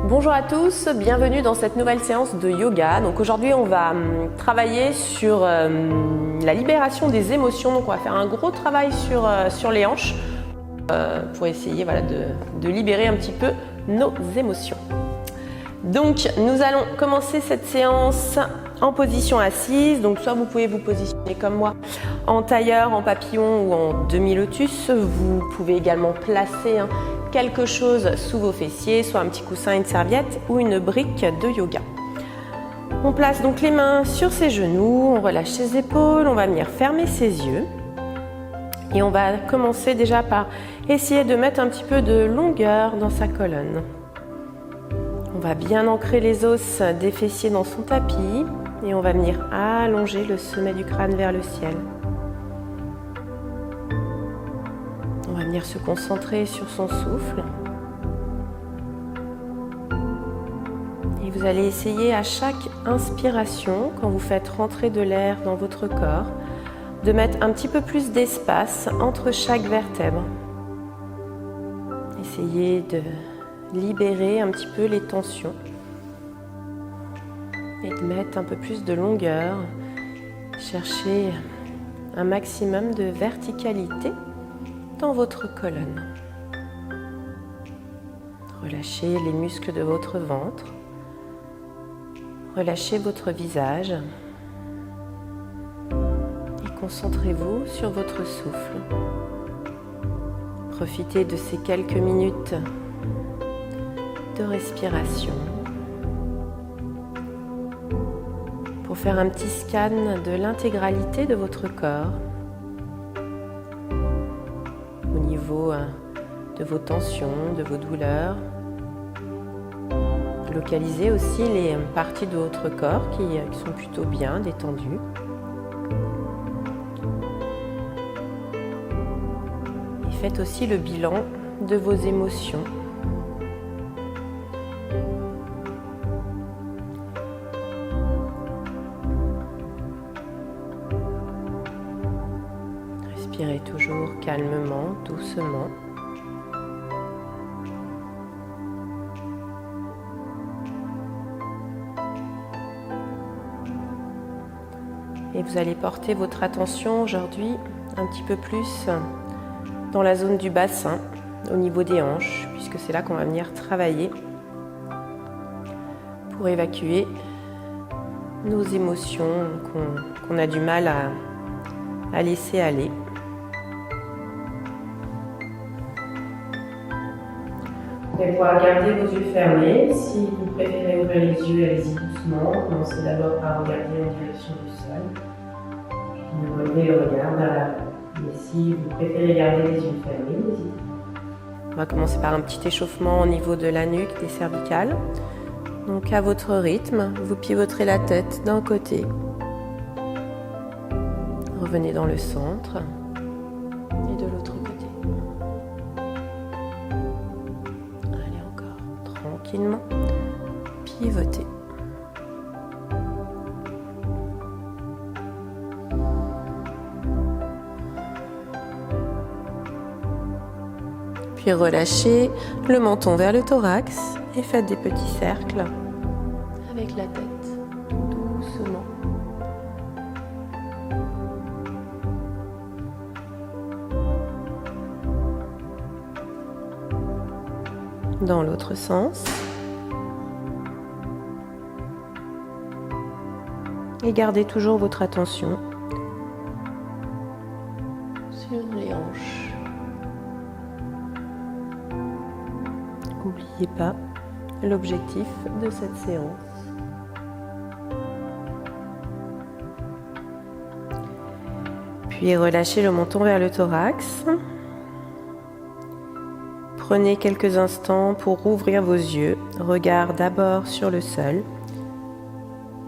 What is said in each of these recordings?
Bonjour à tous, bienvenue dans cette nouvelle séance de yoga. Donc aujourd'hui on va travailler sur la libération des émotions. Donc on va faire un gros travail sur les hanches pour essayer de libérer un petit peu nos émotions. Donc nous allons commencer cette séance en position assise. Donc soit vous pouvez vous positionner comme moi en tailleur, en papillon ou en demi-lotus. Vous pouvez également placer quelque chose sous vos fessiers, soit un petit coussin, une serviette ou une brique de yoga. On place donc les mains sur ses genoux, on relâche ses épaules, on va venir fermer ses yeux. Et on va commencer déjà par essayer de mettre un petit peu de longueur dans sa colonne. On va bien ancrer les os des fessiers dans son tapis et on va venir allonger le sommet du crâne vers le ciel. On va venir se concentrer sur son souffle. Et vous allez essayer à chaque inspiration, quand vous faites rentrer de l'air dans votre corps, de mettre un petit peu plus d'espace entre chaque vertèbre. Essayez de libérer un petit peu les tensions et de mettre un peu plus de longueur. Cherchez un maximum de verticalité dans votre colonne. Relâchez les muscles de votre ventre. Relâchez votre visage. Et concentrez-vous sur votre souffle. Profitez de ces quelques minutes de respiration pour faire un petit scan de l'intégralité de votre corps. Au niveau de vos tensions, de vos douleurs. Localisez aussi les parties de votre corps qui sont plutôt bien détendues. Et faites aussi le bilan de vos émotions. Respirez toujours calmement, doucement. Et vous allez porter votre attention aujourd'hui un petit peu plus dans la zone du bassin, au niveau des hanches, puisque c'est là qu'on va venir travailler pour évacuer nos émotions qu'on a du mal à laisser aller. Vous allez pouvoir garder vos yeux fermés. Si vous préférez ouvrir les yeux, allez-y doucement. Commencez d'abord par regarder en direction du sol. Puis relevez le regard vers l'avant. Mais si vous préférez garder les yeux fermés, n'hésitez pas. On va commencer par un petit échauffement au niveau de la nuque, des cervicales. Donc à votre rythme, vous pivoterez la tête d'un côté. Revenez dans le centre et de l'autre côté. Tranquillement, pivotez. Puis relâchez le menton vers le thorax et faites des petits cercles avec la tête, doucement. Dans l'autre sens. Et gardez toujours votre attention sur les hanches. N'oubliez pas l'objectif de cette séance. Puis relâchez le menton vers le thorax. Prenez quelques instants pour rouvrir vos yeux. Regard d'abord sur le sol.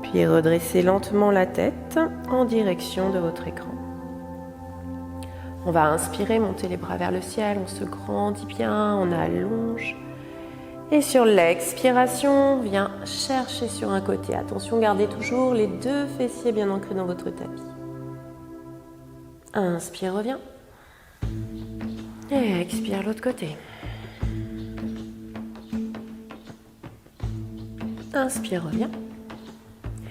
Puis redressez lentement la tête en direction de votre écran. On va inspirer, monter les bras vers le ciel, on se grandit bien, on allonge. Et sur l'expiration, on vient chercher sur un côté. Attention, gardez toujours les deux fessiers bien ancrés dans votre tapis. Inspire, reviens. Et expire l'autre côté. Inspire, reviens.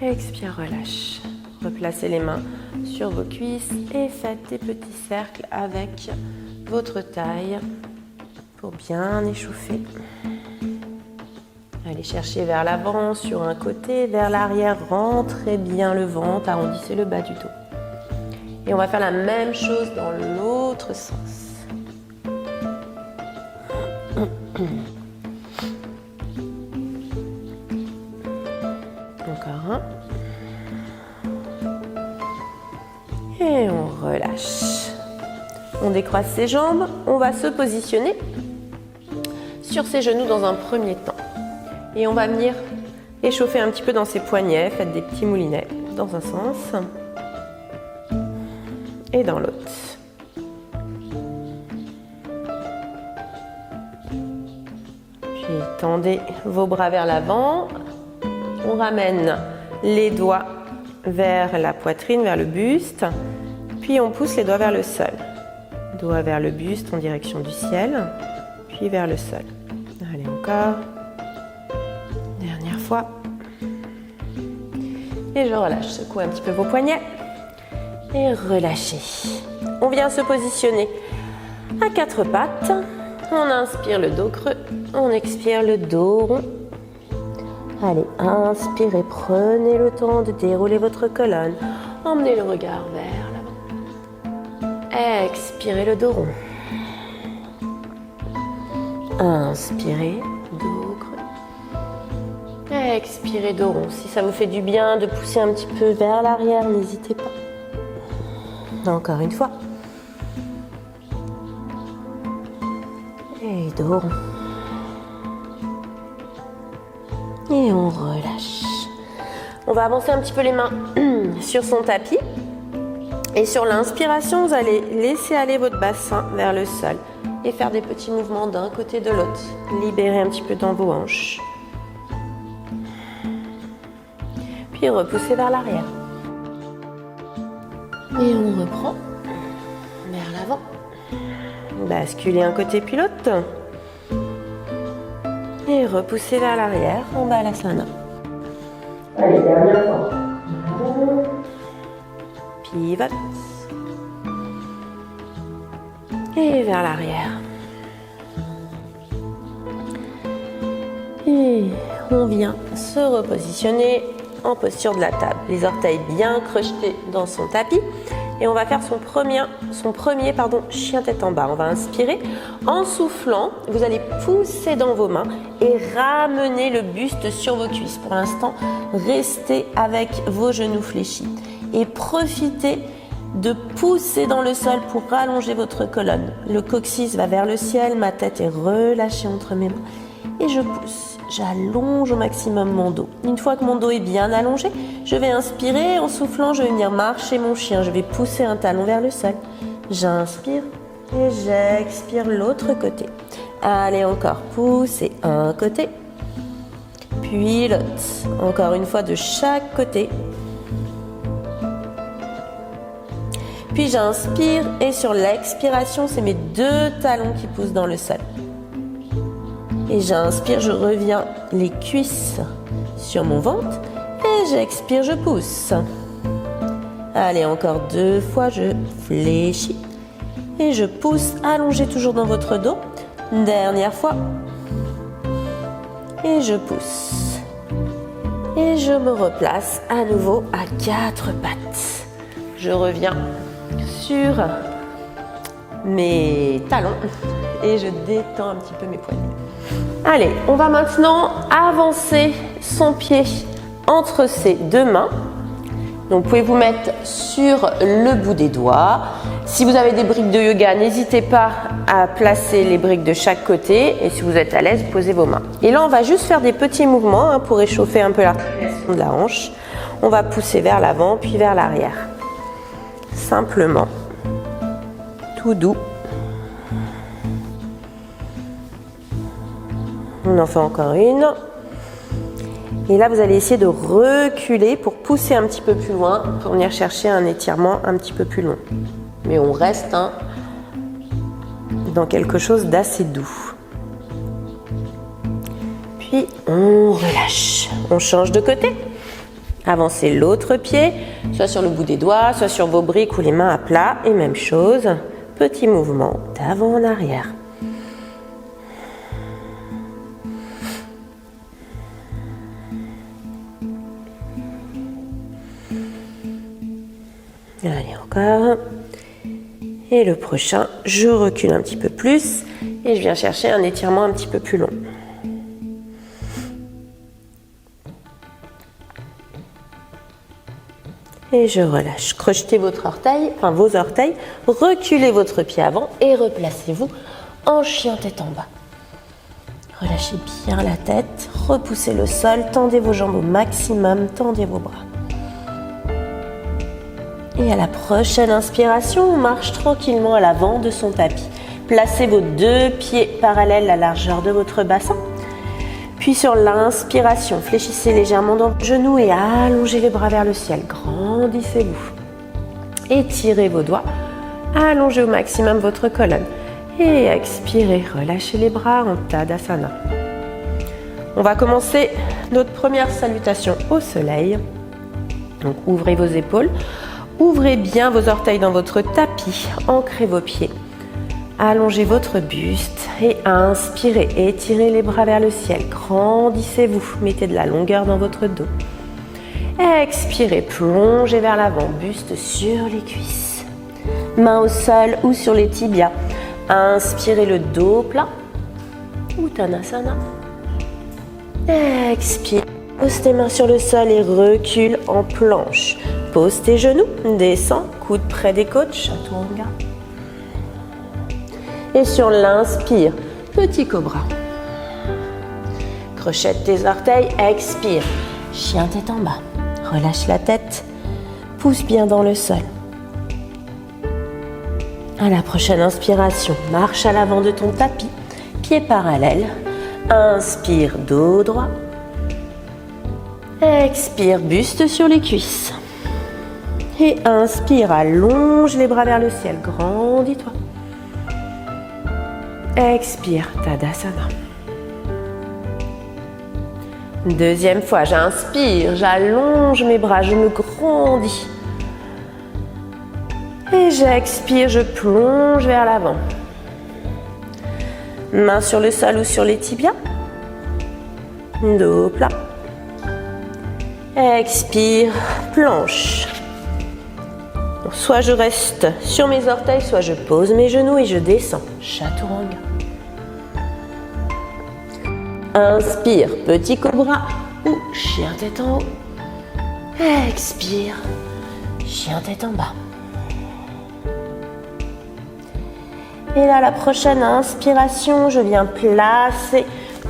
Expire, relâche. Replacez les mains sur vos cuisses et faites des petits cercles avec votre taille pour bien échauffer. Allez chercher vers l'avant sur un côté, vers l'arrière, rentrez bien le ventre, arrondissez le bas du dos. Et on va faire la même chose dans l'autre sens. Encore un. Et on relâche. On décroise ses jambes, on va se positionner sur ses genoux dans un premier temps. Et on va venir échauffer un petit peu dans ses poignets, faites des petits moulinets dans un sens et dans l'autre. Puis tendez vos bras vers l'avant, on ramène les doigts vers la poitrine, vers le buste, puis on pousse les doigts vers le sol. Doigts vers le buste en direction du ciel, puis vers le sol. Allez, encore. Dernière fois. Et je relâche. Secouez un petit peu vos poignets. Et relâchez. On vient se positionner à quatre pattes. On inspire le dos creux. On expire le dos rond. Allez, inspirez. Prenez le temps de dérouler votre colonne. Emmenez le regard vers l'avant. Expirez le dos rond. Inspirez, dos creux. Expirez, dos rond. Si ça vous fait du bien de pousser un petit peu vers l'arrière, n'hésitez pas. Encore une fois. Et dos rond. Et on relâche. On va avancer un petit peu les mains sur son tapis. Et sur l'inspiration, vous allez laisser aller votre bassin vers le sol et faire des petits mouvements d'un côté de l'autre. Libérez un petit peu dans vos hanches. Puis repoussez vers l'arrière. Et on reprend vers l'avant. Basculez un côté puis l'autre. Et repoussez vers l'arrière en balasana. Allez, dernière fois. Pivote. Et vers l'arrière. Et on vient se repositionner en posture de la table. Les orteils bien crochetés dans son tapis. Et on va faire son premier chien tête en bas. On va inspirer. En soufflant, vous allez pousser dans vos mains et ramener le buste sur vos cuisses. Pour l'instant, restez avec vos genoux fléchis. Et profitez de pousser dans le sol pour rallonger votre colonne. Le coccyx va vers le ciel, ma tête est relâchée entre mes mains. Et je pousse, j'allonge au maximum mon dos. Une fois que mon dos est bien allongé, je vais inspirer. En soufflant, je vais venir marcher mon chien. Je vais pousser un talon vers le sol. J'inspire et j'expire l'autre côté. Allez, encore, poussez un côté, puis l'autre. Encore une fois de chaque côté. Puis j'inspire et sur l'expiration, c'est mes deux talons qui poussent dans le sol. Et j'inspire, je reviens les cuisses sur mon ventre. Et j'expire, je pousse. Allez, encore deux fois, je fléchis. Et je pousse, allongez toujours dans votre dos. Dernière fois. Et je pousse. Et je me replace à nouveau à quatre pattes. Je reviens sur mes talons et je détends un petit peu mes poignets. Allez, on va maintenant avancer son pied entre ses deux mains. Donc vous pouvez vous mettre sur le bout des doigts. Si vous avez des briques de yoga, n'hésitez pas à placer les briques de chaque côté. Et si vous êtes à l'aise, posez vos mains. Et là, on va juste faire des petits mouvements pour réchauffer un peu l'articulation de la hanche. On va pousser vers l'avant puis vers l'arrière. Simplement, tout doux. On en fait encore une. Et là, vous allez essayer de reculer pour pousser un petit peu plus loin, pour venir chercher un étirement un petit peu plus long. Mais on reste dans quelque chose d'assez doux. puis on relâche. On change de côté. Avancez l'autre pied, soit sur le bout des doigts, soit sur vos briques ou les mains à plat. Et même chose, petit mouvement d'avant en arrière. Allez, encore. Et le prochain, je recule un petit peu plus et je viens chercher un étirement un petit peu plus long. Et je relâche. Crochetez votre orteil, enfin vos orteils, reculez votre pied avant et replacez-vous en chien tête en bas. Relâchez bien la tête, repoussez le sol, tendez vos jambes au maximum, tendez vos bras. Et à la prochaine inspiration, on marche tranquillement à l'avant de son tapis. Placez vos deux pieds parallèles à la largeur de votre bassin. Puis sur l'inspiration, fléchissez légèrement dans vos genoux et allongez les bras vers le ciel. Grandissez-vous. Étirez vos doigts. Allongez au maximum votre colonne. Et expirez, relâchez les bras en Tadasana. On va commencer notre première salutation au soleil. Donc ouvrez vos épaules. Ouvrez bien vos orteils dans votre tapis. Ancrez vos pieds. Allongez votre buste et inspirez, étirez les bras vers le ciel, grandissez-vous, mettez de la longueur dans votre dos. Expirez, plongez vers l'avant, buste sur les cuisses. Mains au sol ou sur les tibias. Inspirez le dos plat, Uttanasana. Expire, pose tes mains sur le sol et recule en planche. Pose tes genoux, descends, coude près des côtes, Chaturanga. Et sur l'inspire, petit cobra. Crochette tes orteils, expire. Chien tête en bas. Relâche la tête. Pousse bien dans le sol. À la prochaine inspiration, marche à l'avant de ton tapis. Pieds parallèles. Inspire, dos droit. Expire, buste sur les cuisses. Et inspire, allonge les bras vers le ciel. Grandis-toi. Expire, Tadasana. Deuxième fois, j'inspire, j'allonge mes bras, je me grandis. Et j'expire, je plonge vers l'avant. Mains sur le sol ou sur les tibias. Dos plat. Expire, planche. Soit je reste sur mes orteils, soit je pose mes genoux et je descends. Chaturanga. Inspire, petit cobra ou chien tête en haut. Expire, chien tête en bas. Et là, la prochaine inspiration, je viens placer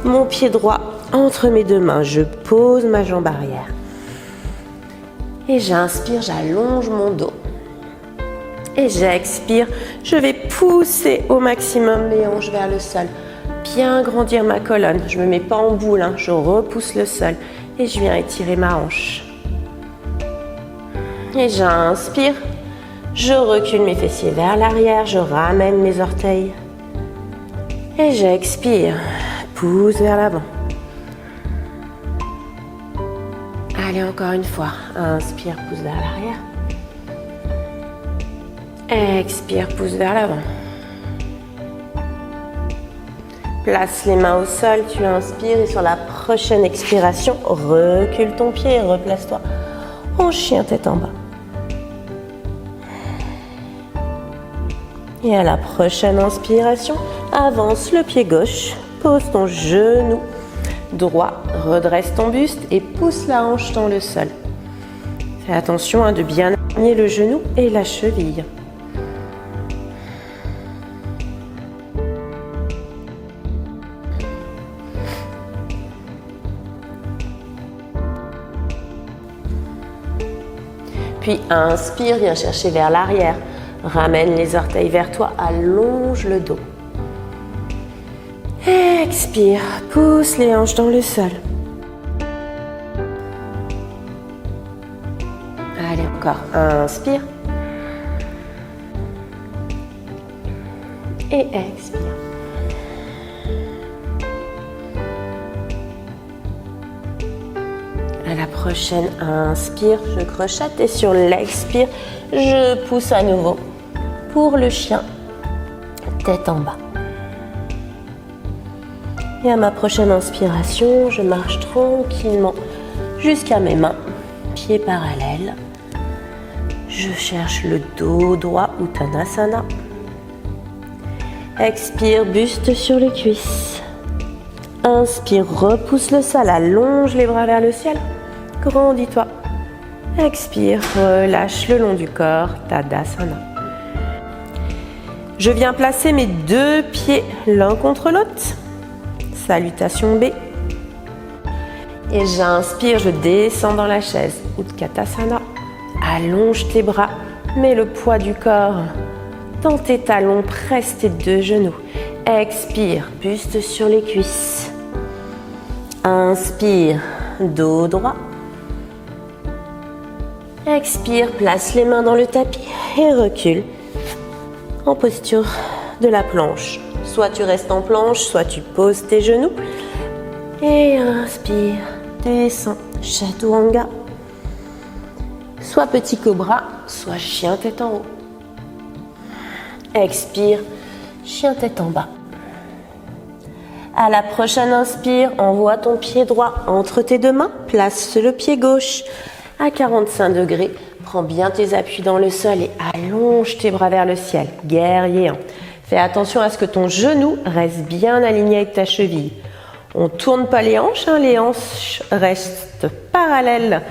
mon pied droit entre mes deux mains. Je pose ma jambe arrière. Et j'inspire, j'allonge mon dos. Et j'expire, je vais pousser au maximum mes hanches vers le sol. Bien grandir ma colonne. Je ne me mets pas en boule, hein. Je repousse le sol. Et je viens étirer ma hanche. Et j'inspire. Je recule mes fessiers vers l'arrière. Je ramène mes orteils. Et j'expire. Pousse vers l'avant. Allez, encore une fois. Inspire, pousse vers l'arrière. Expire, pousse vers l'avant. Place les mains au sol, tu inspires et sur la prochaine expiration, recule ton pied et replace-toi en chien tête en bas. Et à la prochaine inspiration, avance le pied gauche, pose ton genou droit, redresse ton buste et pousse la hanche dans le sol. Fais attention de bien aligner le genou et la cheville. Puis inspire, viens chercher vers l'arrière. Ramène les orteils vers toi, allonge le dos. Expire, pousse les hanches dans le sol. Allez, encore. Inspire. Et expire. À la prochaine, inspire, je crochette et sur l'expire, je pousse à nouveau pour le chien, tête en bas. Et à ma prochaine inspiration, je marche tranquillement jusqu'à mes mains, pieds parallèles. Je cherche le dos droit, Uttanasana. Expire, buste sur les cuisses. Inspire, repousse le sol, allonge les bras vers le ciel. Grandis-toi. Expire, relâche le long du corps, Tadasana. Je viens placer mes deux pieds l'un contre l'autre. Salutation B. Et j'inspire, je descends dans la chaise, Utkatasana. Allonge tes bras, mets le poids du corps dans tes talons, presse tes deux genoux. Expire, buste sur les cuisses. Inspire, dos droit. Expire, place les mains dans le tapis et recule en posture de la planche. Soit tu restes en planche, soit tu poses tes genoux. Et inspire, descends, Chaturanga. Soit petit cobra, soit chien tête en haut. Expire, chien tête en bas. À la prochaine inspire, envoie ton pied droit entre tes deux mains. Place le pied gauche à 45 degrés. Prends bien tes appuis dans le sol et allonge tes bras vers le ciel. Guerrier 1. Fais attention à ce que ton genou reste bien aligné avec ta cheville. On ne tourne pas les hanches, les hanches restent parallèles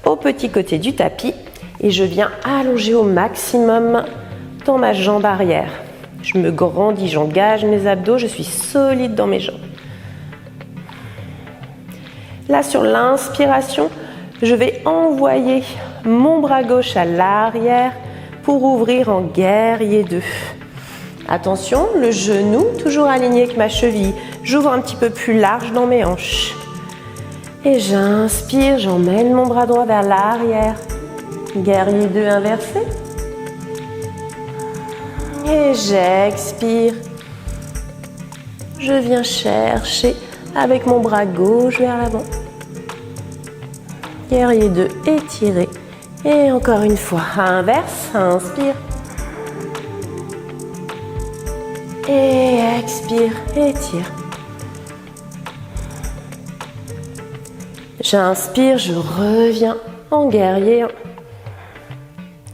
au petit côté du tapis. Et je viens allonger au maximum dans ma jambe arrière. Je me grandis, j'engage mes abdos, je suis solide dans mes jambes. Là, sur l'inspiration, je vais envoyer mon bras gauche à l'arrière pour ouvrir en guerrier 2. Attention, le genou toujours aligné avec ma cheville. J'ouvre un petit peu plus large dans mes hanches. Et j'inspire, j'emmène mon bras droit vers l'arrière. Guerrier 2 inversé. Et j'expire. Je viens chercher avec mon bras gauche vers l'avant. Guerrier 2 étiré. Et encore une fois, inverse, inspire. Et expire, étire. J'inspire, je reviens en guerrier 1.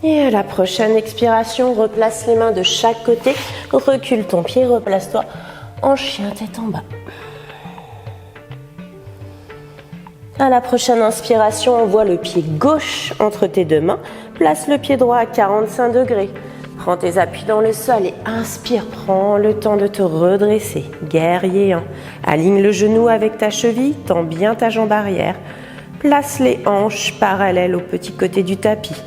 Et à la prochaine expiration, replace les mains de chaque côté. Recule ton pied, replace-toi en chien tête en bas. À la prochaine inspiration, envoie le pied gauche entre tes deux mains. Place le pied droit à 45 degrés. Prends tes appuis dans le sol et inspire. Prends le temps de te redresser. Guerrier 1. Aligne le genou avec ta cheville. Tends bien ta jambe arrière. Place les hanches parallèles au petit côté du tapis.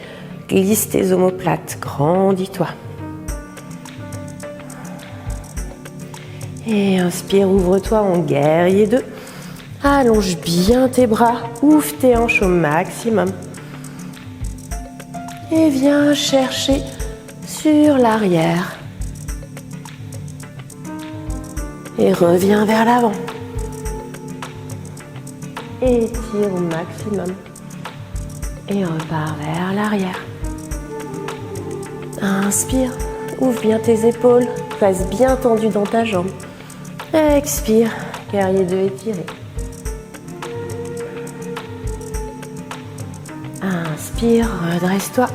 Glisse tes omoplates. Grandis-toi. Et inspire, ouvre-toi en guerrier 2. Allonge bien tes bras. Ouvre tes hanches au maximum. Et viens chercher sur l'arrière. Et reviens vers l'avant. Étire au maximum. Et repars vers l'arrière. Inspire, ouvre bien tes épaules, reste bien tendu dans ta jambe. Expire, guerrier 2 étiré. Inspire, redresse-toi.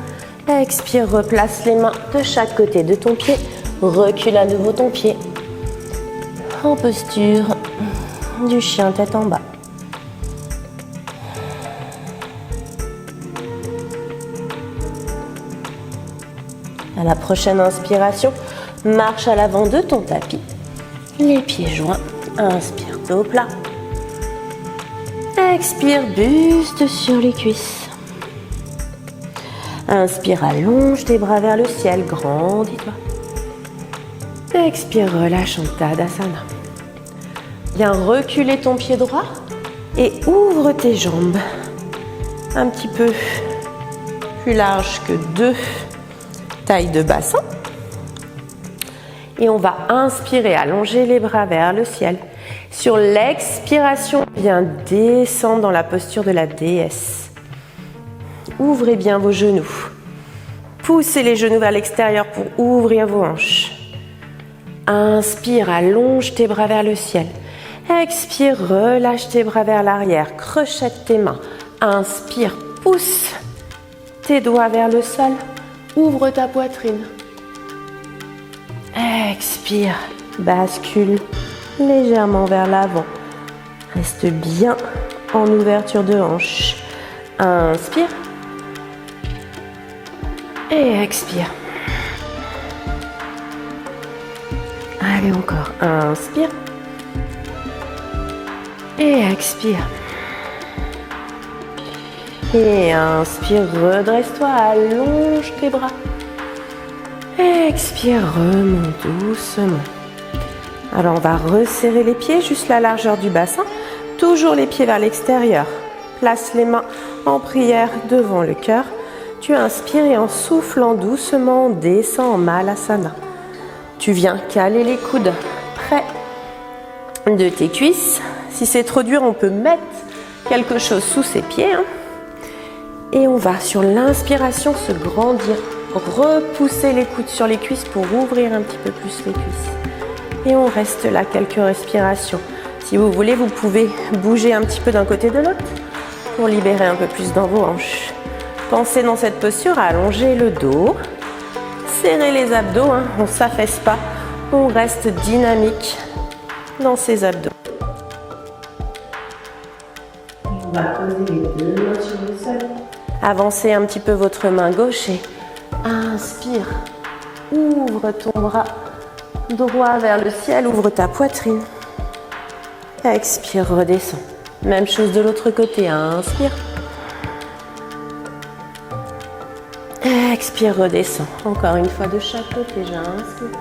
Expire, replace les mains de chaque côté de ton pied. Recule à nouveau ton pied. En posture du chien tête en bas. À la prochaine inspiration, marche à l'avant de ton tapis. Les pieds joints. Inspire, dos plat. Expire, buste sur les cuisses. Inspire, allonge tes bras vers le ciel, grandis-toi. Expire, relâche en Tadasana. Viens reculer ton pied droit et ouvre tes jambes. Un petit peu plus large que 2 tailles de bassin. Et on va inspirer, allonger les bras vers le ciel. Sur l'expiration, bien descendre dans la posture de la déesse. Ouvrez bien vos genoux. Poussez les genoux vers l'extérieur pour ouvrir vos hanches. Inspire, allonge tes bras vers le ciel. Expire, relâche tes bras vers l'arrière. Crochette tes mains. Inspire, pousse tes doigts vers le sol. Ouvre ta poitrine. Expire, bascule légèrement vers l'avant. Reste bien en ouverture de hanche. Inspire. Et expire. Allez encore. Inspire. Et expire. Et inspire, redresse-toi, allonge tes bras. Expire, remonte doucement. Alors on va resserrer les pieds, juste la largeur du bassin. Toujours les pieds vers l'extérieur. Place les mains en prière devant le cœur. Tu inspires et en soufflant doucement, descends en Malasana. Tu viens caler les coudes près de tes cuisses. Si c'est trop dur, on peut mettre quelque chose sous ses pieds. Et on va sur l'inspiration se grandir, repousser les coudes sur les cuisses pour ouvrir un petit peu plus les cuisses. Et on reste là quelques respirations. Si vous voulez, vous pouvez bouger un petit peu d'un côté de l'autre pour libérer un peu plus dans vos hanches. Pensez dans cette posture à allonger le dos, serrer les abdos, on ne s'affaisse pas, on reste dynamique dans ces abdos. On va poser les deux mains sur le sol. Avancez un petit peu votre main gauche et inspire. Ouvre ton bras droit vers le ciel, ouvre ta poitrine. Expire, redescends. Même chose de l'autre côté, inspire. Expire, redescends. Encore une fois de chaque côté, j'inspire.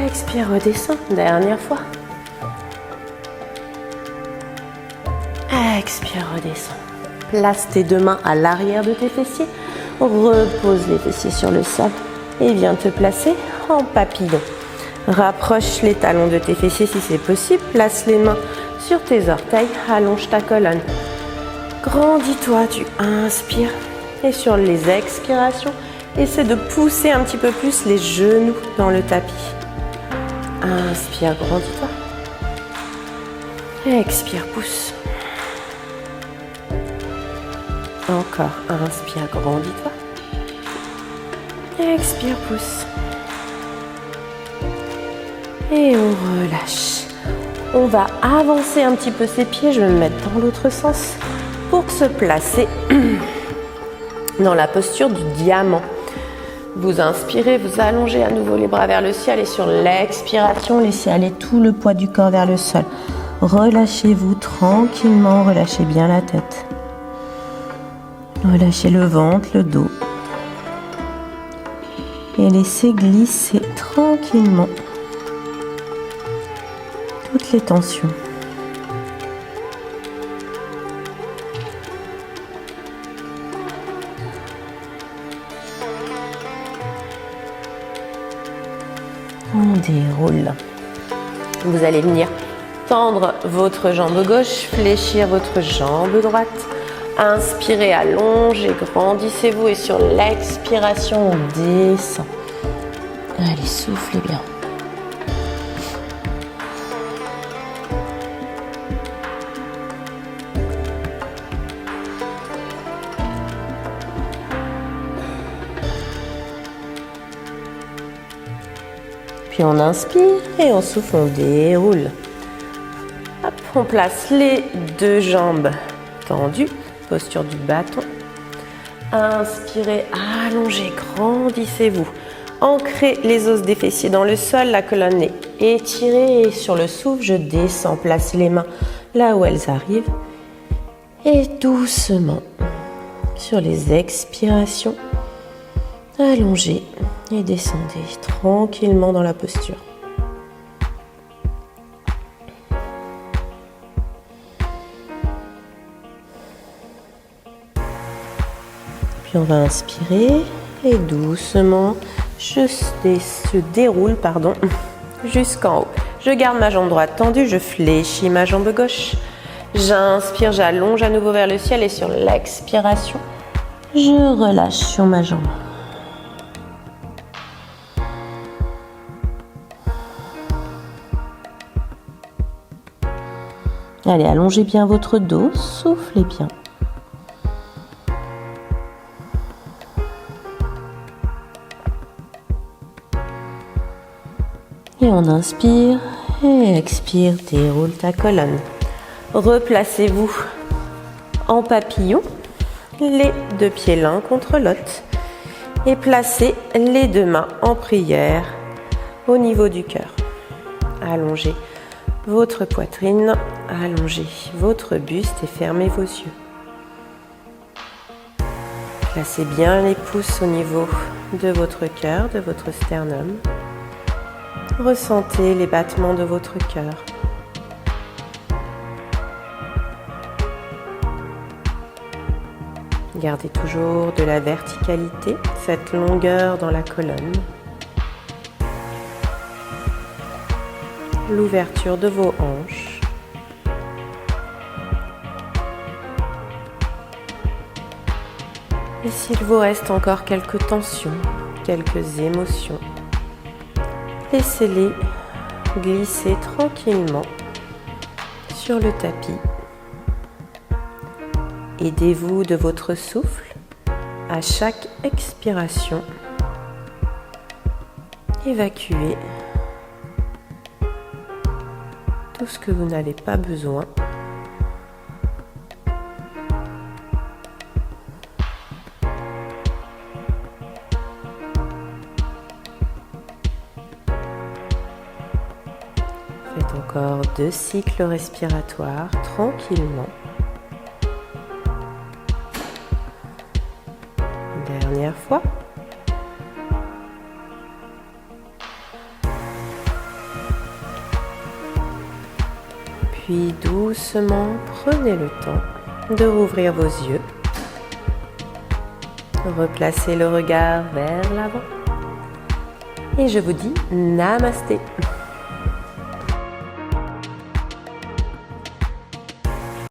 Expire, redescends. Dernière fois. Expire, redescends. Place tes deux mains à l'arrière de tes fessiers. Repose les fessiers sur le sol et viens te placer en papillon. Rapproche les talons de tes fessiers si c'est possible. Place les mains sur tes orteils. Allonge ta colonne. Grandis-toi, tu inspires. Et sur les expirations, essaie de pousser un petit peu plus les genoux dans le tapis. Inspire, grandis-toi. Expire, pousse. Encore, inspire, grandis-toi. Expire, pousse. Et on relâche. On va avancer un petit peu ses pieds. Je vais me mettre dans l'autre sens pour se placer dans la posture du diamant. Vous inspirez, vous allongez à nouveau les bras vers le ciel et sur l'expiration, laissez aller tout le poids du corps vers le sol. Relâchez-vous tranquillement, relâchez bien la tête. Relâchez le ventre, le dos. Et laissez glisser tranquillement toutes les tensions. On déroule. Vous allez venir tendre votre jambe gauche, fléchir votre jambe droite. Inspirez, allongez, grandissez-vous et sur l'expiration, on descend. Allez, soufflez bien. Puis on inspire et on souffle, on déroule. Hop, on place les deux jambes tendues, posture du bâton. Inspirez, allongez, grandissez-vous. Ancrez les os des fessiers dans le sol, la colonne est étirée et sur le souffle, je descends. Placez les mains là où elles arrivent. Et doucement, sur les expirations, allongez et descendez tranquillement dans la posture. Puis on va inspirer et doucement, je se déroule, jusqu'en haut. Je garde ma jambe droite tendue, je fléchis ma jambe gauche. J'inspire, j'allonge à nouveau vers le ciel et sur l'expiration, je relâche sur ma jambe. Allez, allongez bien votre dos, soufflez bien. Et on inspire et expire, déroule ta colonne. Replacez-vous en papillon, les deux pieds l'un contre l'autre et placez les deux mains en prière au niveau du cœur. Allongez votre poitrine, allongez votre buste et fermez vos yeux. Placez bien les pouces au niveau de votre cœur, de votre sternum. Ressentez les battements de votre cœur. Gardez toujours de la verticalité, cette longueur dans la colonne. L'ouverture de vos hanches. Et s'il vous reste encore quelques tensions, quelques émotions, laissez-les glisser tranquillement sur le tapis. Aidez-vous de votre souffle à chaque expiration. Évacuez tout ce que vous n'avez pas besoin. Faites encore 2 cycles respiratoires tranquillement. Dernière fois. Puis doucement, prenez le temps de rouvrir vos yeux. Replacez le regard vers l'avant. Et je vous dis Namasté.